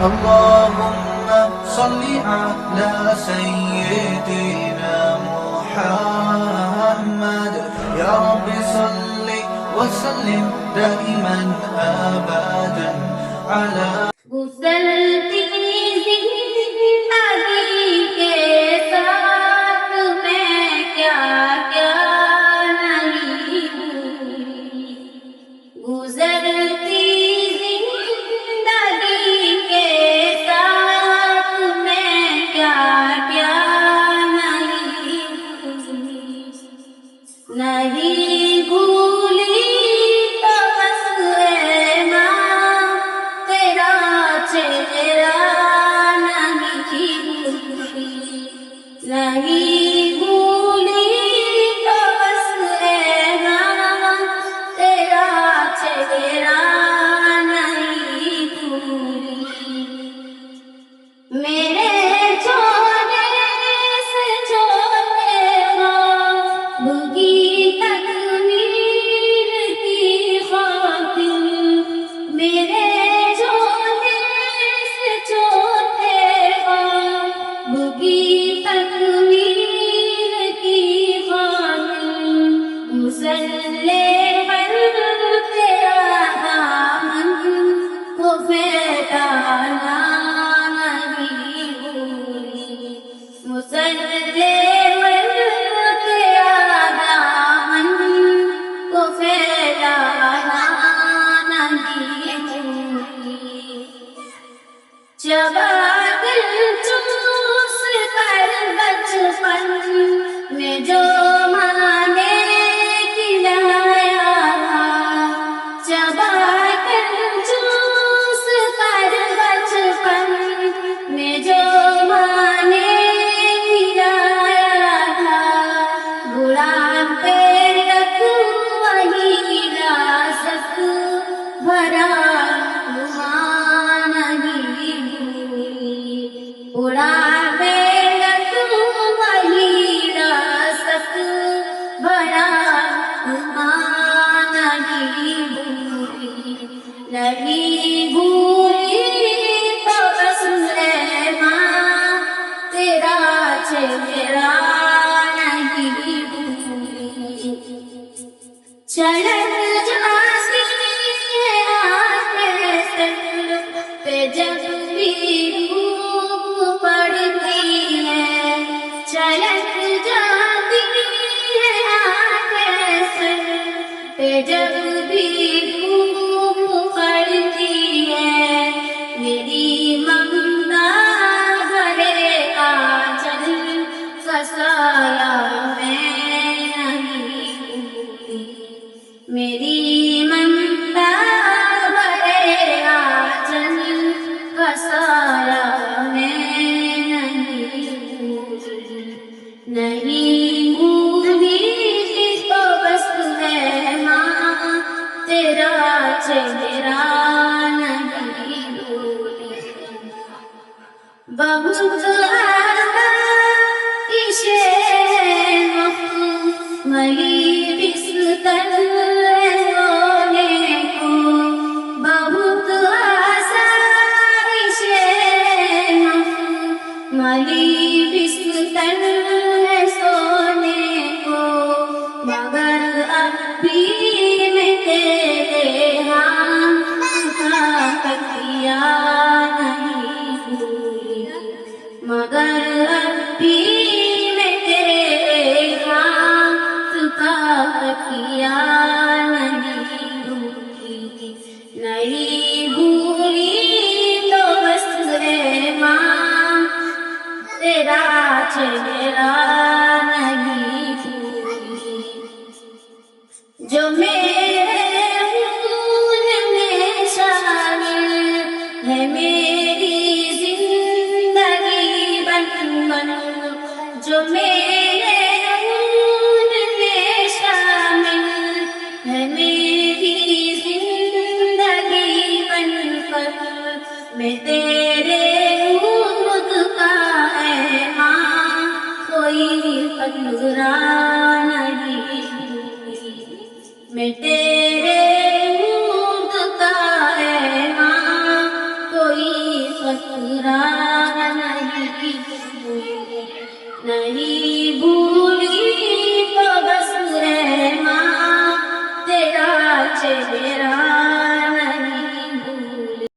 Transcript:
اللهم صل على سيدنا محمد يا رب صل وسلم دائما أبدا على گزرتی زندگی کے ساتھ میں کیا کیا نہیں بھولی، گزرتی زندگی کے ساتھ میں کیا کیا نہیں بھولی، نہیں بھولی تو بس اے ماں تیرا چہرہ نہیں بھولی، نہیں بھولی تو بس اے ماں تیرا چہرہ نہیں بھولی، میرے چھوٹے سے چھوٹے خواب کی تکمیل کی خاطر، میرے چھوٹے سے چھوٹے خواب کی تکمیل کی خاطر، مسلح پر تیرا دامن کو پھیلانا نہیں بھولی، مسلح پر تیرا دامن کو پھیلانا نہیں بھولی، چبا کر چوس کر بچپن میں جو ماں نے کھلایا تھا، چبا کر چوس کر بچپن میں جو ماں نے کھلایا تھا، بڑھاپے تک وہی راست بھرا ہوا نہیں بھولی، بڑھاپے تک وہی راست بھرا ہوا نہیں بھولی، نہیں بھولی تو بس اے ماں تیرا چہرہ نہیں بھولی، چلک جاتی ہے آنکھیں سر پہ جب بھی دھوپ پڑتی ہے، چلک جاتی ہے آنکھیں سر پہ جب بھی دھوپ پڑتی ہے، میری ممتا بھرے آنچل کا سایہ میں نہیں بھولی، میری ممتا بھرے آنچل کا سایہ میں نہیں بھولی، نہیں بھولی تو بس ہے ماں تیرا چہرہ نہیں بھولی، بہت ملی بستر سونے کو، بہت آسائش ملی بستر سونے کو، مگر اب بھی میں تیرے ہاتھ کا تکیا نہیں بھولی، مگر اب بھی میں تیرے ہاتھ کا تکیا نہیں بھولی، نہیں بھولی تو بس اے ماں تیرا چہرہ نہیں بھولی، جو میرے خون میں شامل ہے میری زندگی بن بن، جو میرے خون میں شامل ہے میری زندگی بن کر، میں تیرے ملک کا اے ماں کوئی پندرا نہیں بھولی، میں تیرے ملک کا اے ماں کوئی راہ نہیں بھولی تو بس رحماں تیرا چہرہ